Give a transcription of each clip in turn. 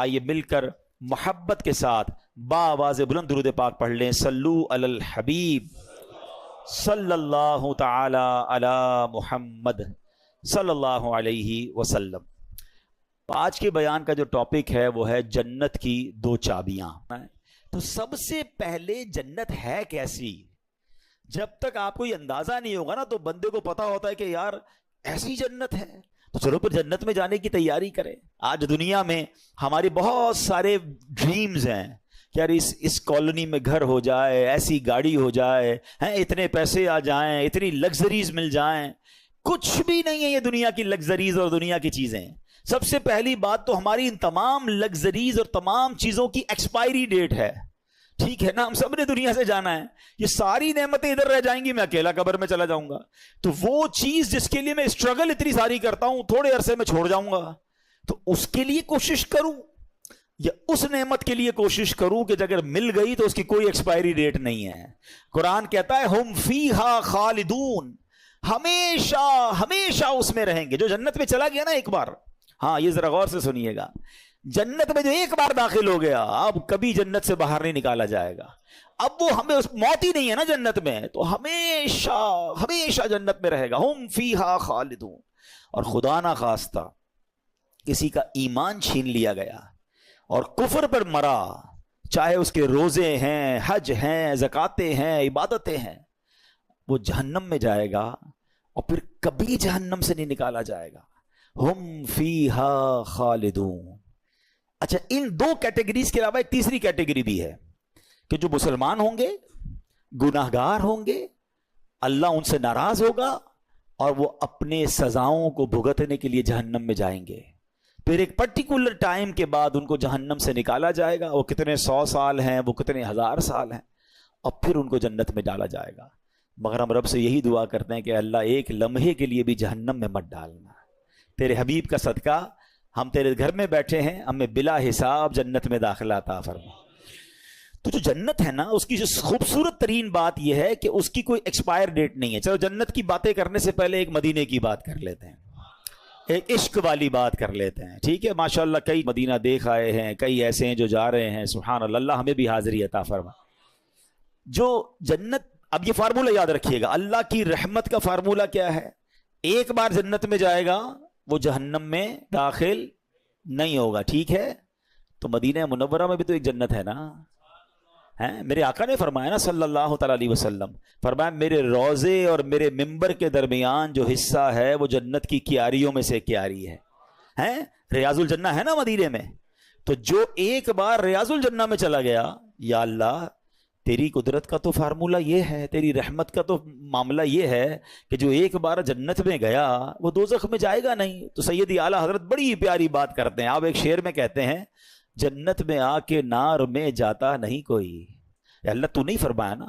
آئیے مل کر محبت کے ساتھ باآواز بلند درود پاک پڑھ لیں. صلو علی الحبیب صلی اللہ تعالی علی محمد صلی اللہ علیہ وسلم. آج کے بیان کا جو ٹاپک ہے وہ ہے جنت کی دو چابیاں. تو سب سے پہلے جنت ہے کیسی؟ جب تک آپ کو یہ اندازہ نہیں ہوگا نا تو بندے کو پتا ہوتا ہے کہ یار ایسی جنت ہے، تو چلو پھر جنت میں جانے کی تیاری کریں. آج دنیا میں ہماری بہت سارے ڈریمز ہیں کہ یار اس کالونی میں گھر ہو جائے، ایسی گاڑی ہو جائے، اتنے پیسے آ جائیں، اتنی لگژریز مل جائیں. کچھ بھی نہیں ہے یہ دنیا کی لگژریز اور دنیا کی چیزیں. سب سے پہلی بات تو ہماری ان تمام لگژریز اور تمام چیزوں کی ایکسپائری ڈیٹ ہے. ٹھیک ہے نا، ہم سب نے دنیا سے جانا ہے، یہ ساری نعمتیں ادھر رہ جائیں گی، میں اکیلا قبر میں چلا جاؤں گا. تو وہ چیز جس کے لیے میں اسٹرگل اتنی ساری کرتا ہوں تھوڑے عرصے میں چھوڑ جاؤں گا، تو اس کے لیے کوشش کروں یا اس نعمت کے لیے کوشش کروں کہ اگر مل گئی تو اس کی کوئی ایکسپائری ڈیٹ نہیں ہے. قرآن کہتا ہے ہم فیہا خالدون، ہمیشہ ہمیشہ اس میں رہیں گے. جو جنت میں چلا گیا نا ایک بار، ہاں یہ ذرا غور سے سنیے گا، جنت میں جو ایک بار داخل ہو گیا اب کبھی جنت سے باہر نہیں نکالا جائے گا. اب وہ ہمیں موت ہی نہیں ہے نا جنت میں، تو ہمیشہ ہمیشہ جنت میں رہے گا. ہم فیہا خالدون. اور خدا نہ خواستہ کسی کا ایمان چھین لیا گیا اور کفر پر مرا، چاہے اس کے روزے ہیں، حج ہیں، زکاتیں ہیں، عبادتیں ہیں، وہ جہنم میں جائے گا اور پھر کبھی جہنم سے نہیں نکالا جائے گا. ہم فیہا خالدون. اچھا، ان دو کیٹیگریز کے علاوہ ایک تیسری کیٹیگری بھی ہے کہ جو مسلمان ہوں گے، گناہگار ہوں گے، اللہ ان سے ناراض ہوگا اور وہ اپنے سزاؤں کو بھگتنے کے لیے جہنم میں جائیں گے. پھر ایک پرٹیکولر ٹائم کے بعد ان کو جہنم سے نکالا جائے گا. وہ کتنے 100 سال ہیں، وہ کتنے 1000 سال ہیں، اور پھر ان کو جنت میں ڈالا جائے گا. مگر ہم رب سے یہی دعا کرتے ہیں کہ اللہ ایک لمحے کے لیے بھی جہنم میں مت ڈالنا. تیرے حبیب کا صدقہ ہم تیرے گھر میں بیٹھے ہیں، ہمیں بلا حساب جنت میں داخلہ عطا فرما. تو جو جنت ہے نا، اس کی جو خوبصورت ترین بات یہ ہے کہ اس کی کوئی ایکسپائر ڈیٹ نہیں ہے. چلو جنت کی باتیں کرنے سے پہلے ایک مدینے کی بات کر لیتے ہیں، ایک عشق والی بات کر لیتے ہیں. ٹھیک ہے، ماشاءاللہ کئی مدینہ دیکھ آئے ہیں، کئی ایسے ہیں جو جا رہے ہیں. سبحان اللہ، اللہ ہمیں بھی حاضری عطا فرما. جو جنت، اب یہ فارمولہ یاد رکھیے گا، اللہ کی رحمت کا فارمولہ کیا ہے؟ ایک بار جنت میں جائے گا وہ جہنم میں داخل نہیں ہوگا. ٹھیک ہے، تو مدینہ منورہ میں بھی تو ایک جنت ہے نا. میرے آقا نے فرمایا نا صلی اللہ تعالی علیہ وسلم، فرمایا میرے روضے اور میرے ممبر کے درمیان جو حصہ ہے وہ جنت کی کیاریوں میں سے کیاری ہے. ریاض الجنہ ہے نا مدینے میں. تو جو ایک بار ریاض الجنہ میں چلا گیا، یا اللہ تیری قدرت کا تو فارمولہ یہ ہے، تیری رحمت کا تو معاملہ یہ ہے کہ جو ایک بار جنت میں گیا وہ دوزخ میں جائے گا نہیں. تو سیدی اعلیٰ حضرت بڑی پیاری بات کرتے ہیں. آپ ایک شعر میں کہتے ہیں جنت میں آ کے نار میں جاتا نہیں کوئی. اللہ تو نہیں فرمایا نا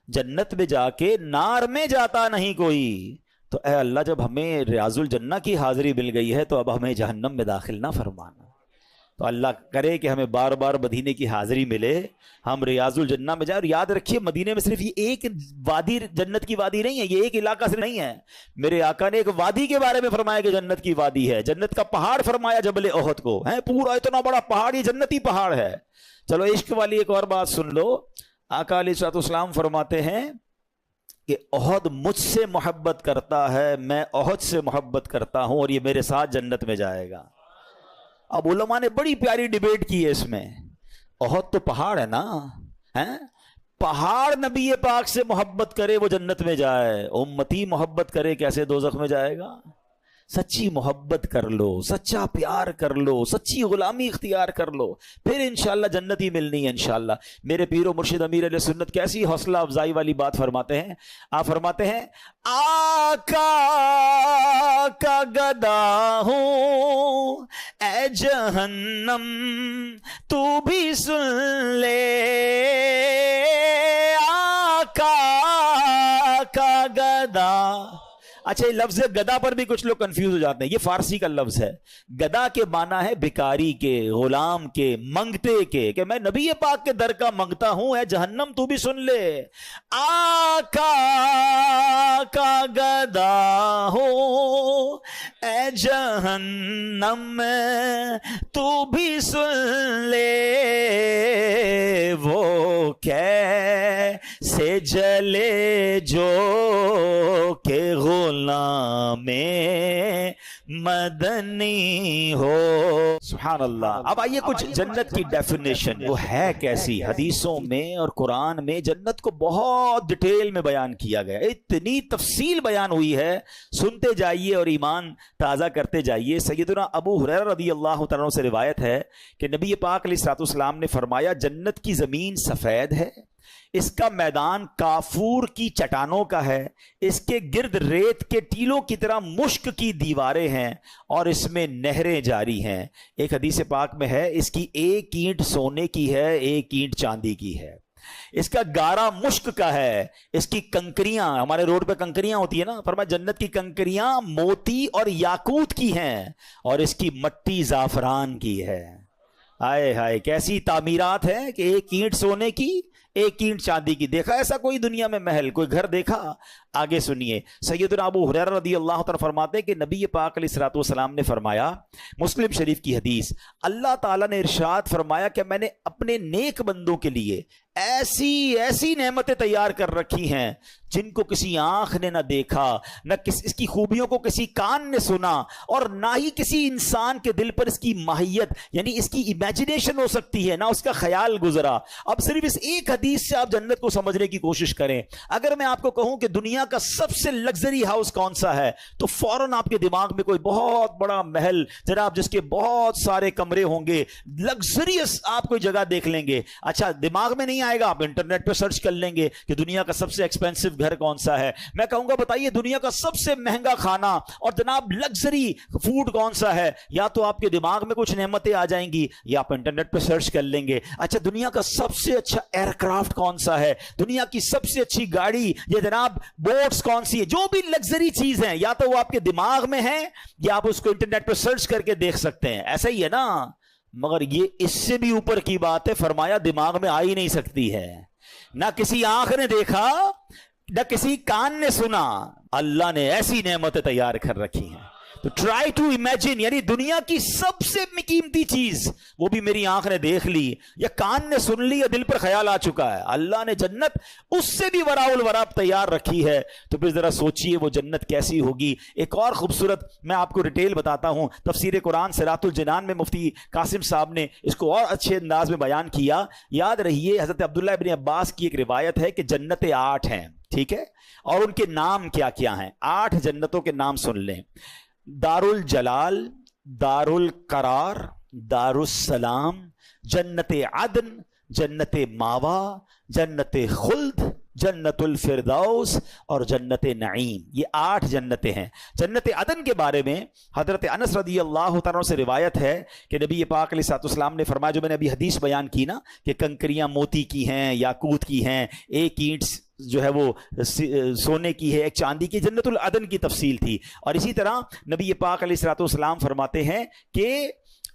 جنت میں جا کے نار میں جاتا نہیں کوئی. تو اے اللہ جب ہمیں ریاض الجنہ کی حاضری مل گئی ہے تو اب ہمیں جہنم میں داخل نہ فرمانا. تو اللہ کرے کہ ہمیں بار بار مدینے کی حاضری ملے، ہم ریاض الجنہ میں جائیں. اور یاد رکھیے مدینے میں صرف یہ ایک وادی جنت کی وادی نہیں ہے، یہ ایک علاقہ سے نہیں ہے. میرے آقا نے ایک وادی کے بارے میں فرمایا کہ جنت کی وادی ہے. جنت کا پہاڑ فرمایا جبل احد کو، ہے پورا اتنا بڑا پہاڑ، یہ جنتی پہاڑ ہے. چلو عشق والی ایک اور بات سن لو. آقا علیہ الصلوۃ والسلام فرماتے ہیں کہ احد مجھ سے محبت کرتا ہے، میں احد سے محبت کرتا ہوں، اور یہ میرے ساتھ جنت میں جائے گا. اب علماء نے بڑی پیاری ڈیبیٹ کی ہے اس میں. احد تو پہاڑ ہے نا، پہاڑ نبی پاک سے محبت کرے وہ جنت میں جائے، امتی محبت کرے کیسے دوزخ میں جائے گا؟ سچی محبت کر لو، سچا پیار کر لو، سچی غلامی اختیار کر لو، پھر انشاءاللہ جنت ہی ملنی ہے انشاءاللہ. میرے پیر و مرشد امیر علیہ سنت کیسی حوصلہ افزائی والی بات فرماتے ہیں. آپ فرماتے ہیں آقا کا گدا ہوں اے جہنم تو بھی سن لے، آقا کا گدا اچھا، یہ لفظ گدا پر بھی کچھ لوگ کنفیوز ہو جاتے ہیں. یہ فارسی کا لفظ ہے. گدا کے معنی ہے بھکاری کے، غلام کے، منگتے کے، کہ میں نبی پاک کے در کا منگتا ہوں. اے جہنم تو بھی سن لے، آقا کا گدا ہو اے جہنم تو بھی سن لے، وہ کیسے جلے جو کہ غلام مدنی ہو. سبحان اللہ. اب آئیے کچھ جنت کی ڈیفینیشن وہ ہے کیسی. حدیثوں میں اور قرآن میں جنت کو بہت ڈیٹیل میں بیان کیا گیا، اتنی تفصیل بیان ہوئی ہے. سنتے جائیے اور ایمان تازہ کرتے جائیے. سیدنا ابو ہریرہ رضی اللہ تعالیٰ عنہ سے روایت ہے کہ نبی پاک علیہ الصلوۃ والسلام نے فرمایا جنت کی زمین سفید ہے، اس کا میدان کافور کی چٹانوں کا ہے، اس کے گرد ریت کے ٹیلوں کی طرح مشک کی دیواریں ہیں اور اس میں نہریں جاری ہیں. ایک حدیث پاک میں ہے اس کی ایک اینٹ سونے کی ہے، ایک اینٹ چاندی کی ہے. اس کا گارا مشک کا ہے، اس کی کنکریاں، ہمارے روڈ پہ کنکریاں ہوتی ہیں نا، فرمایا جنت کی کنکریاں موتی اور یاقوت کی ہیں اور اس کی مٹی زعفران کی ہے. ہائے ہائے، کیسی تعمیرات ہیں کہ ایک اینٹ سونے کی، ایک اینٹ چاندی کی. دیکھا ایسا کوئی دنیا میں محل، کوئی گھر دیکھا؟ آگے سنیے. سیدنا ابو ہریرہ رضی اللہ تعالیٰ فرماتے ہیں کہ نبی پاک علیہ الصلوۃ والسلام نے فرمایا، مسلم شریف کی حدیث، اللہ تعالیٰ نے ارشاد فرمایا کہ میں نے اپنے نیک بندوں کے لیے ایسی ایسی نعمتیں تیار کر رکھی ہیں جن کو کسی آنکھ نے نہ دیکھا، نہ اس کی خوبیوں کو کسی کان نے سنا، اور نہ ہی کسی انسان کے دل پر اس کی ماہیت یعنی اس کی امیجنیشن ہو سکتی ہے، نہ اس کا خیال گزرا. اب صرف اس ایک حدیث سے آپ جنت کو سمجھنے کی کوشش کریں. اگر میں آپ کو کہوں کہ دنیا کا سب سے لگژری ہاؤس کون سا ہے تو فوراً آپ کے دماغ میں کوئی بہت بڑا محل جناب جس کے بہت سارے کمرے ہوں گے، لگژریس آپ کوئی جگہ دیکھ لیں گے. اچھا، دماغ میں نہیں آئے گا، آپ انٹرنیٹ پہ سرچ کر لیں گے کہ دنیا کا سب سے ایکسپینسو گھر کون سا ہے. میں کہوں گا بتائیے دنیا کا سب سے مہنگا کھانا اور جناب لگژری فوڈ کون سا ہے، یا تو آپ کے دماغ میں کچھ نعمتیں آ جائیں گی یا آپ انٹرنیٹ پہ سرچ کر لیں گے. اچھا، دنیا کا سب سے اچھا ایئر کرافٹ کون سا ہے، دنیا کی سب سے اچھی گاڑی یا جناب بوٹس کون سی ہے، جو بھی لگژری چیز ہیں یا تو وہ آپ کے دماغ میں ہے یا آپ اس کو انٹرنیٹ پہ سرچ کر کے دیکھ سکتے ہیں. ایسا ہی ہے نا؟ مگر یہ اس سے بھی اوپر کی بات ہے. فرمایا دماغ میں آ ہی نہیں سکتی ہے، نہ کسی آنکھ نے دیکھا نہ کسی کان نے سنا. اللہ نے ایسی نعمتیں تیار کر رکھی ہیں. تو ٹرائی ٹو امیجن، یعنی دنیا کی سب سے قیمتی چیز وہ بھی میری آنکھ نے دیکھ لی یا کان نے سن لی یا دل پر خیال آ چکا ہے، اللہ نے جنت اس سے بھی وراء الورا تیار رکھی ہے. تو پھر ذرا سوچئے وہ جنت کیسی ہوگی. ایک اور خوبصورت میں آپ کو ڈیٹیل بتاتا ہوں. تفسیر قرآن صراط الجنان میں مفتی قاسم صاحب نے اس کو اور اچھے انداز میں بیان کیا. یاد رہیے حضرت عبداللہ ابن عباس کی ایک روایت ہے کہ جنتیں 8 ہیں، ٹھیک ہے، اور ان کے نام کیا کیا ہیں. 8 جنتوں کے نام سن لیں: دار الجلال، دار القرار، دار السلام، جنت عدن، جنت ماوا، جنت خلد، جنت الفردوس اور جنت نعیم. یہ 8 جنتیں ہیں. جنت عدن کے بارے میں حضرت انس رضی اللہ تعالیٰ سے روایت ہے کہ نبی پاک علیہ الصلوۃ والسلام نے فرمایا، جو میں نے ابھی حدیث بیان کی نا کہ کنکریاں موتی کی ہیں، یاقوت کی ہیں، ایک اینٹ جو ہے وہ سونے کی ہے، ایک چاندی کی، جنت العدن کی تفصیل تھی. اور اسی طرح نبی پاک علیہ الصلوۃ والسلام فرماتے ہیں کہ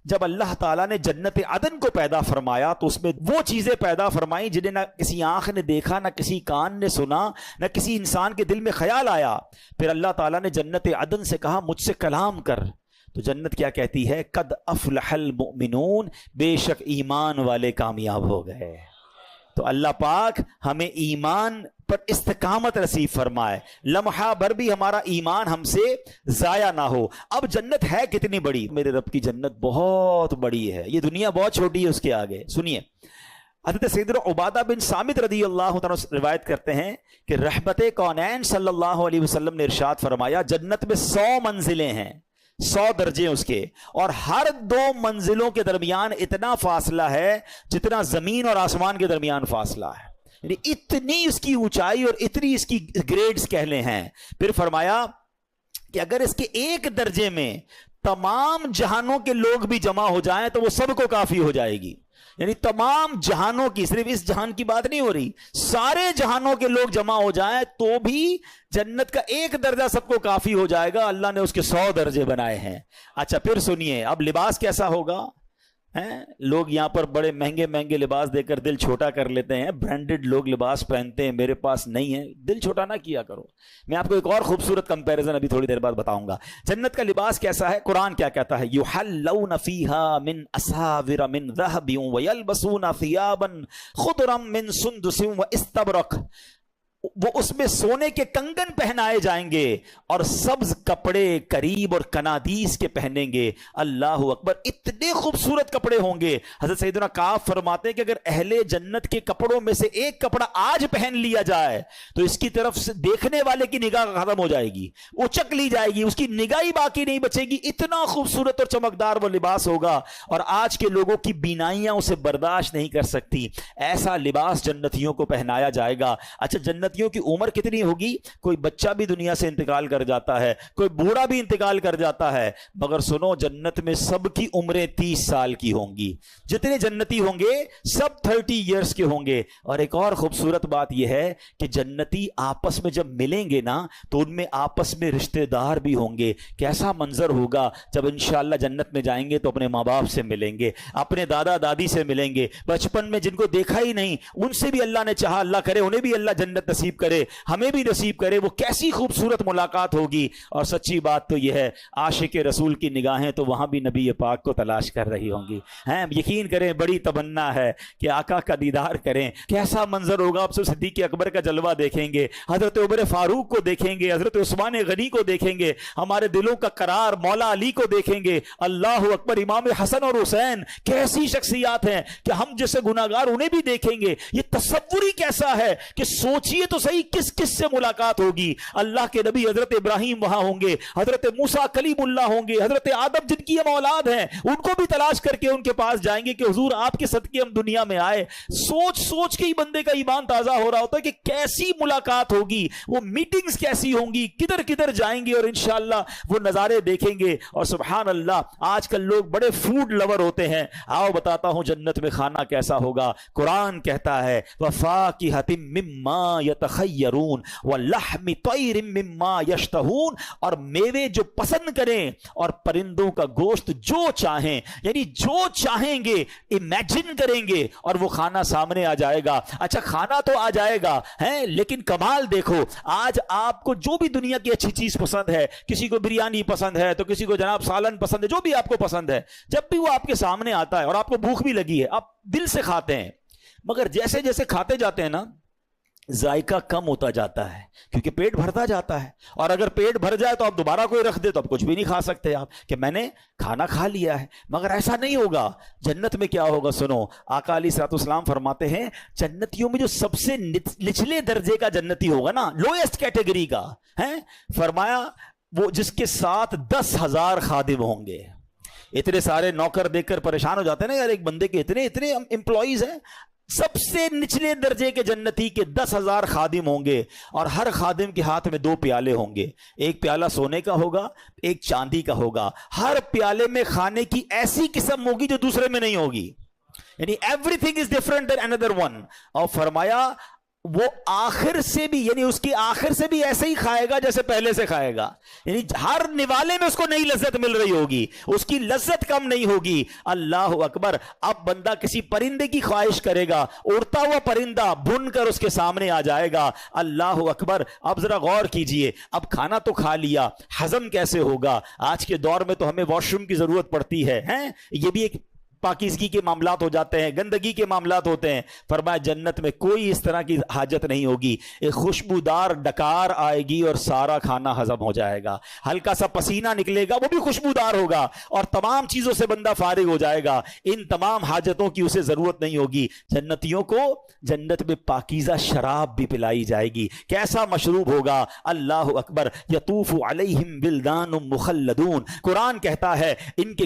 جب اللہ تعالیٰ نے جنت عدن کو پیدا فرمایا تو اس میں وہ چیزیں پیدا فرمائیں جنہیں نہ کسی آنکھ نے دیکھا، نہ کسی کان نے سنا، نہ کسی انسان کے دل میں خیال آیا. پھر اللہ تعالیٰ نے جنت عدن سے کہا مجھ سے کلام کر. تو جنت کیا کہتی ہے؟ قد افلح المؤمنون، بے شک ایمان والے کامیاب ہو گئے. تو اللہ پاک ہمیں ایمان پر استقامت نصیب فرمائے، لمحہ بھر بھی ہمارا ایمان ہم سے ضائع نہ ہو. اب جنت ہے کتنی بڑی؟ میرے رب کی جنت بہت بڑی ہے، یہ دنیا بہت چھوٹی ہے اس کے آگے. سنیے، حضرت سیدنا عبادہ بن صامت رضی اللہ تعالیٰ روایت کرتے ہیں کہ رحمت کونین صلی اللہ علیہ وسلم نے ارشاد فرمایا جنت میں 100 منزلیں ہیں، 100 درجے اس کے، اور ہر 2 منزلوں کے درمیان اتنا فاصلہ ہے جتنا زمین اور آسمان کے درمیان فاصلہ ہے. یعنی اتنی اس کی اونچائی اور اتنی اس کی گریڈز کہنے ہیں. پھر فرمایا کہ اگر اس کے ایک درجے میں تمام جہانوں کے لوگ بھی جمع ہو جائیں تو وہ سب کو کافی ہو جائے گی. یعنی تمام جہانوں کی، صرف اس جہان کی بات نہیں ہو رہی، سارے جہانوں کے لوگ جمع ہو جائیں تو بھی جنت کا ایک درجہ سب کو کافی ہو جائے گا. اللہ نے اس کے 100 درجے بنائے ہیں. اچھا پھر سنیے اب لباس کیسا ہوگا. لوگ یہاں پر بڑے مہنگے مہنگے لباس دے کر دل چھوٹا کر لیتے ہیں، برانڈڈ لوگ لباس پہنتے ہیں، میرے پاس نہیں ہے. دل چھوٹا نہ کیا کرو. میں آپ کو ایک اور خوبصورت کمپیریزن ابھی تھوڑی دیر بعد بتاؤں گا. جنت کا لباس کیسا ہے، قرآن کیا کہتا ہے، یحلون فیہا من اساور من ذہب ویلبسون ثیابا خضرا من سندس واستبرق. وہ اس میں سونے کے کنگن پہنائے جائیں گے اور سبز کپڑے قریب اور کنادیس کے پہنیں گے. اللہ اکبر، اتنے خوبصورت کپڑے ہوں گے. حضرت سیدنا کعب فرماتے ہیں کہ اگر اہل جنت کے کپڑوں میں سے ایک کپڑا آج پہن لیا جائے تو اس کی طرف سے دیکھنے والے کی نگاہ ختم ہو جائے گی، اچک لی جائے گی، اس کی نگاہ باقی نہیں بچے گی. اتنا خوبصورت اور چمکدار وہ لباس ہوگا اور آج کے لوگوں کی بینائیاں اسے برداشت نہیں کر سکتی. ایسا لباس جنتیوں کو پہنایا جائے گا. اچھا جنت کی عمر کتنی ہوگی؟ کوئی بچہ بھی دنیا سے انتقال کر جاتا ہے، کوئی بوڑھا بھی انتقال کر جاتا ہے، مگر سنو جنت میں سب کی عمریں 30 سال کی ہوں گی. جتنے جنتی ہوں گے سب 30 ایئرس کے ہوں گے. اور ایک اور خوبصورت بات یہ ہے کہ جنتی آپس میں جب ملیں گے نا تو ان میں آپس میں رشتہ دار بھی ہوں گے. کیسا منظر ہوگا جب انشاءاللہ جنت میں جائیں گے تو اپنے ماں باپ سے ملیں گے، اپنے دادا دادی سے ملیں گے، بچپن میں جن کو دیکھا ہی نہیں ان سے بھی اللہ نے چاہا اللہ کرے انہیں بھی اللہ جنت نصیب کرے، ہمیں بھی نصیب کرے. وہ کیسی خوبصورت ملاقات ہوگی. اور سچی بات تو یہ ہے عاشق رسول کی نگاہیں تو وہاں بھی نبی پاک کو تلاش کر رہی ہوں گی. یقین کریں بڑی تمنا ہے کہ آقا کا دیدار کریں. کیسا منظر ہوگا. آپ سب صدیق اکبر کا جلوہ دیکھیں گے، حضرت عمر فاروق کو دیکھیں گے، حضرت عثمان غنی کو دیکھیں گے، ہمارے دلوں کا قرار مولا علی کو دیکھیں گے. اللہ اکبر، امام حسن اور حسین کیسی شخصیات ہیں کہ ہم جیسے گناہگار انہیں بھی دیکھیں گے. یہ تصور ہی کیسا ہے کہ سوچئے تو صحیح کس کس سے ملاقات ہوگی. اللہ کے نبی حضرت ابراہیم وہاں ہوں گے، حضرت موسیٰ کلیم اللہ ہوں گے، حضرت آدم جن کی ہم اولاد ہیں ان کو بھی تلاش کر کے ان کے پاس جائیں گے کہ حضور آپ کے صدقے ہم دنیا میں آئے. سوچ سوچ کے ہی بندے کا ایمان تازہ ہو رہا ہوتا ہے کہ کیسی ملاقات ہوگی، وہ میٹنگز کیسی ہوں گی، کدھر کدھر جائیں گے اور انشاءاللہ وہ نظارے دیکھیں گے. اور سبحان اللہ آج کل لوگ بڑے فوڈ لور ہوتے ہیں. آؤ بتاتا ہوں جنت میں کھانا کیسا ہوگا. قرآن کہتا ہے وَفَاكِهَةٍ مِّمَّا يَتَخَيَّرُونَ وَلَحْمِ طَيْرٍ مِّمَّا يَشْتَهُونَ، اور میوے جو پسند کریں اور پرندوں کا گوشت جو چاہیں، یعنی جو چاہیں گے امیجن کریں گے اور وہ کھانا سامنے آ جائے گا. اچھا کھانا تو آ جائے گا لیکن کمال دیکھو، آج آپ کو جو بھی دنیا کی اچھی چیز پسند ہے، کسی کو بریانی پسند ہے تو کسی کو جناب سالن پسند ہے، جو بھی آپ کو پسند ہے، جب بھی وہ آپ کے سامنے آتا ہے اور آپ کو بھوک بھی لگی ہے آپ دل سے کھاتے ہیں، مگر جیسے جیسے کھاتے جاتے ہیں نا ذائقہ کم ہوتا جاتا ہے کیونکہ پیٹ بھرتا جاتا ہے. اور اگر پیٹ بھر جائے تو آپ دوبارہ کوئی رکھ دے تو آپ کچھ بھی نہیں کھا سکتے آپ کہ میں نے کھانا کھا لیا ہے. مگر ایسا نہیں ہوگا. جنت میں کیا ہوگا سنو، آقا علیہ الصلوۃ والسلام فرماتے ہیں جنتیوں میں جو سب سے نچلے درجے کا جنتی ہوگا نا، لوئسٹ کیٹیگری کا فرمایا وہ جس کے ساتھ 10,000 خادم ہوں گے. اتنے سارے نوکر دیکھ کر پریشان ہو جاتے ہیں نا یار، ایک بندے کے اتنے امپلائیز ہیں. سب سے نچلے درجے کے جنتی کے 10,000 خادم ہوں گے اور ہر خادم کے ہاتھ میں 2 پیالے ہوں گے. ایک پیالہ سونے کا ہوگا، ایک چاندی کا ہوگا. ہر پیالے میں کھانے کی ایسی قسم ہوگی جو دوسرے میں نہیں ہوگی، یعنی everything is different than اندر ون. اور فرمایا وہ آخر سے بھی، یعنی اس کی آخر سے بھی ایسے ہی کھائے گا جیسے پہلے سے کھائے گا. یعنی ہر نوالے میں اس کو نئی لذت مل رہی ہوگی، اس کی لذت کم نہیں ہوگی. اللہ اکبر. اب بندہ کسی پرندے کی خواہش کرے گا، اڑتا ہوا پرندہ بن کر اس کے سامنے آ جائے گا. اللہ اکبر. اب ذرا غور کیجئے، اب کھانا تو کھا لیا، ہضم کیسے ہوگا؟ آج کے دور میں تو ہمیں واش روم کی ضرورت پڑتی ہے، یہ بھی ایک پاکیزگی کے معاملات ہو جاتے ہیں، گندگی کے معاملات ہوتے ہیں. فرمایا جنت میں کوئی اس طرح کی حاجت نہیں ہوگی. ایک خوشبودار ڈکار آئے گی اور سارا کھانا ہضم ہو جائے گا. ہلکا سا پسینہ نکلے گا وہ بھی خوشبودار ہوگا اور تمام چیزوں سے بندہ فارغ ہو جائے گا. ان تمام حاجتوں کی اسے ضرورت نہیں ہوگی. جنتیوں کو جنت میں پاکیزہ شراب بھی پلائی جائے گی. کیسا مشروب ہوگا؟ اللہ اکبر. یطوف علیہم ولدان مخلدون. قرآن کہتا ہے ان کے